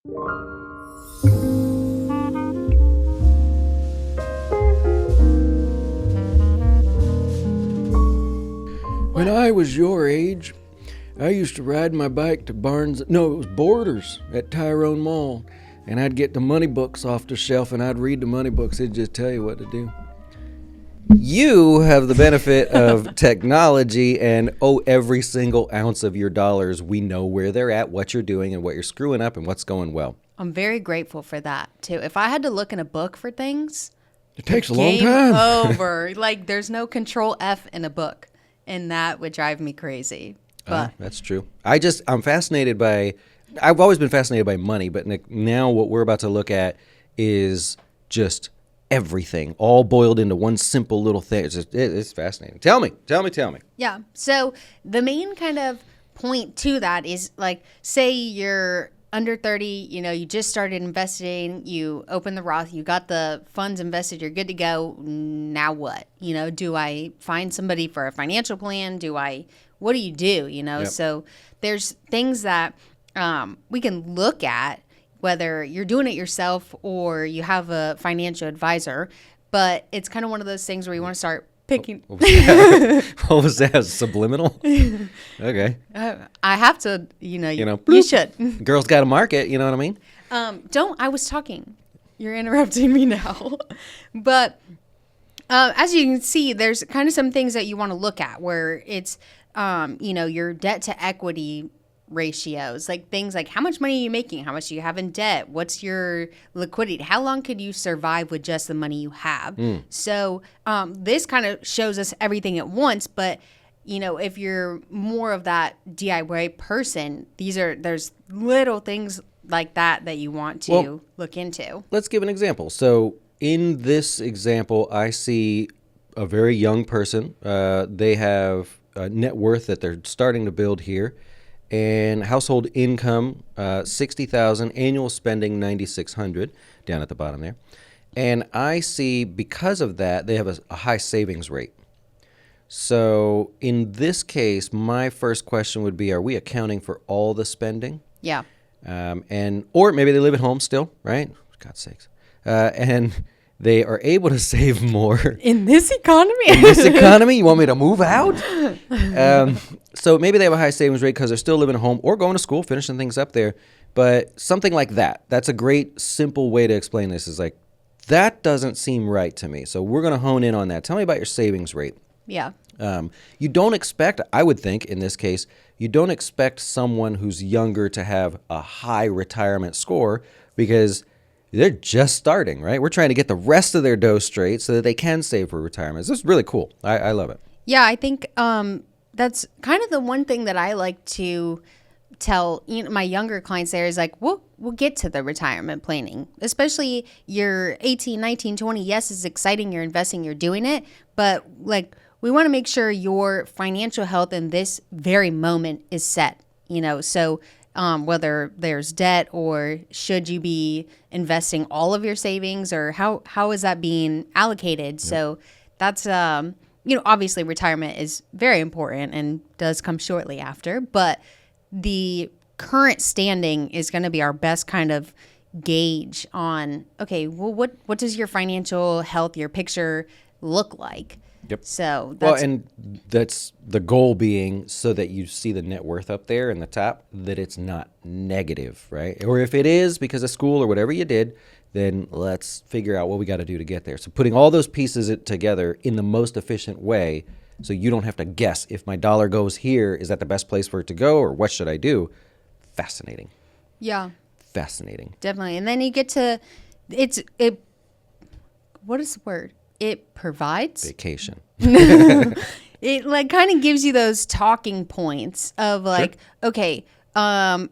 When I was your age, I used to ride my bike to it was Borders at Tyrone Mall, and I'd get the money books off the shelf and I'd read the money books. It'd just tell you what to do. You have the benefit of technology, and every single ounce of your dollars, we know where they're at, what you're doing, and what you're screwing up, and what's going well. I'm very grateful for that, too. If I had to look in a book for things, it takes a long time. Game over. Like, there's no control F in a book, and that would drive me crazy. But that's true. I've always been fascinated by money, but now what we're about to look at is just everything, all boiled into one simple little thing. It's fascinating. Tell me. Yeah. So the main kind of point to that is, like, say you're under 30, you just started investing, you open the Roth, you got the funds invested, you're good to go. Now what? Do I find somebody for a financial plan? What do you do? Yep. So there's things that we can look at, whether you're doing it yourself or you have a financial advisor, but it's kind of one of those things where you want to start picking. What was that? Subliminal? Okay. I have to, you should. Girls got to market, you know what I mean? I was talking. You're interrupting me now. But as you can see, there's kind of some things that you want to look at where it's, your debt to equity ratios, like things like how much money are you making, how much do you have in debt, what's your liquidity, how long could you survive with just the money you have. So this kind of shows us everything at once, but if you're more of that DIY person, there's little things like that you want to look into. Let's give an example. So in this example, I see a very young person. They have a net worth that they're starting to build here. And household income, $60,000, annual spending, $9,600, down at the bottom there. And I see, because of that, they have a high savings rate. So in this case, my first question would be, are we accounting for all the spending? Yeah. Or maybe they live at home still, right? For God's sakes. And they are able to save more. In this economy? You want me to move out? So maybe they have a high savings rate because they're still living at home or going to school, finishing things up there. But something like that. That's a great, simple way to explain this. Is like, that doesn't seem right to me. So we're going to hone in on that. Tell me about your savings rate. Yeah. You don't expect, I would think, in this case, you don't expect someone who's younger to have a high retirement score because they're just starting, right? We're trying to get the rest of their dough straight so that they can save for retirement. This is really cool. I love it. Yeah, I think that's kind of the one thing that I like to tell my younger clients there is like, we'll get to the retirement planning, especially you're 18, 19, 20. Yes, it's exciting. You're investing, you're doing it. But like, we want to make sure your financial health in this very moment is set, so whether there's debt or should you be investing all of your savings or how is that being allocated? Yep. So that's, obviously retirement is very important and does come shortly after, but the current standing is going to be our best kind of gauge on, okay, well, what does your financial health, your picture look like? Yep. So that's the goal being so that you see the net worth up there in the top, that it's not negative, right? Or if it is because of school or whatever you did, then let's figure out what we got to do to get there. So putting all those pieces together in the most efficient way so you don't have to guess if my dollar goes here, is that the best place for it to go or what should I do? Fascinating. Yeah. Fascinating. Definitely. And then you get to, what is the word? It provides vacation. It like kind of gives you those talking points of like, sure. Okay, I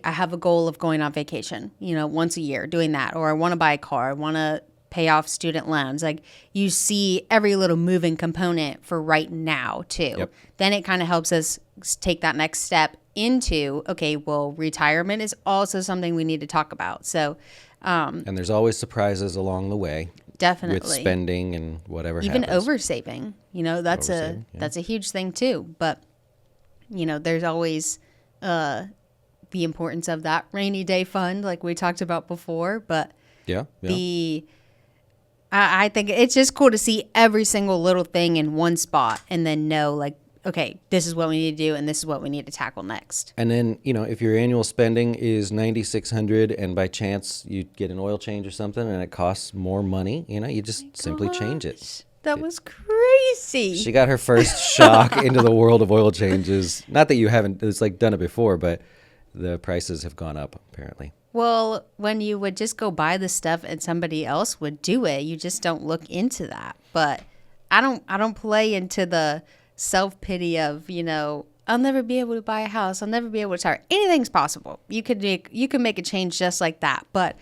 have a goal of going on vacation, once a year, doing that, or I want to buy a car, I want to pay off student loans. Like, you see every little moving component for right now too. Yep. Then it kind of helps us take that next step into, okay, well, retirement is also something we need to talk about. So, and there's always surprises along the way. Definitely. With spending and whatever even happens. Oversaving, that's that's a huge thing too. But, there's always the the importance of that rainy day fund, like we talked about before. But Yeah. I think it's just cool to see every single little thing in one spot and then know, like, okay, this is what we need to do and this is what we need to tackle next. And then, if your annual spending is $9,600 and by chance you get an oil change or something and it costs more money, you just simply change it. That was crazy. She got her first shock into the world of oil changes. Not that you haven't, it's like done it before, but the prices have gone up apparently. Well, when you would just go buy the stuff and somebody else would do it, you just don't look into that. But I don't play into the self-pity of, I'll never be able to buy a house. I'll never be able to retire. Anything's possible. You can make a change just like that. But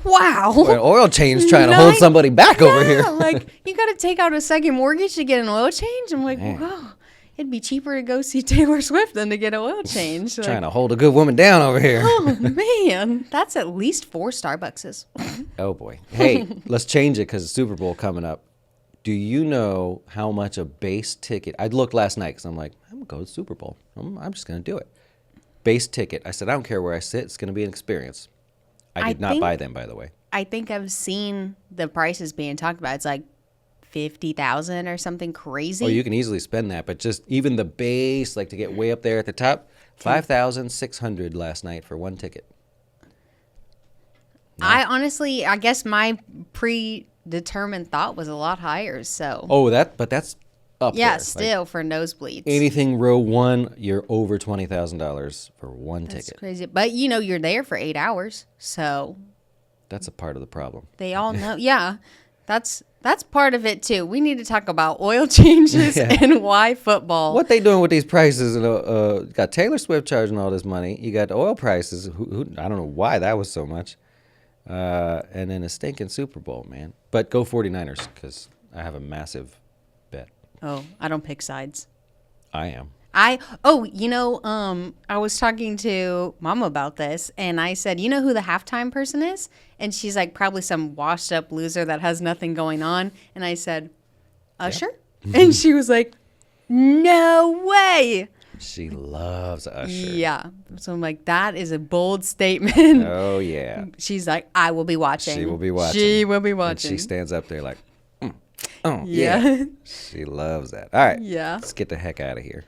wow. Well, an oil change trying to hold somebody back over here. Like, you got to take out a second mortgage to get an oil change? I'm like, wow. It'd be cheaper to go see Taylor Swift than to get an oil change. Trying to hold a good woman down over here. Oh, man. That's at least 4 Starbuckses. Oh, boy. Hey, let's change it because the Super Bowl coming up. Do you know how much a base ticket? I looked last night because I'm like, I'm going to go to the Super Bowl. I'm just going to do it. Base ticket. I said, I don't care where I sit. It's going to be an experience. I did not buy them, by the way. I think I've seen the prices being talked about. It's like 50,000 or something crazy. Oh, you can easily spend that, but just even the base, like to get way up there at the top, 5,600 last night for one ticket. No. I guess my predetermined thought was a lot higher. So. Oh, but that's up there. Yeah, still for nosebleeds. Anything row 1, you're over $20,000 for one ticket. That's crazy. But you're there for 8 hours, so. That's a part of the problem. They all know. Yeah, that's part of it too. We need to talk about oil changes and why football. What they doing with these prices? You got Taylor Swift charging all this money. You got oil prices. I don't know why that was so much. And then a stinking Super Bowl, man. But go 49ers because I have a massive bet. Oh, I don't pick sides. I am. I was talking to Mom about this, and I said, you know who the halftime person is? And she's like, probably some washed up loser that has nothing going on. And I said, Usher? Yeah. And she was like, no way. She loves Usher. Yeah. So I'm like, that is a bold statement. Oh, yeah. She's like, I will be watching. She will be watching. She will be watching. And she stands up there like, oh, yeah. She loves that. All right. Yeah. Let's get the heck out of here.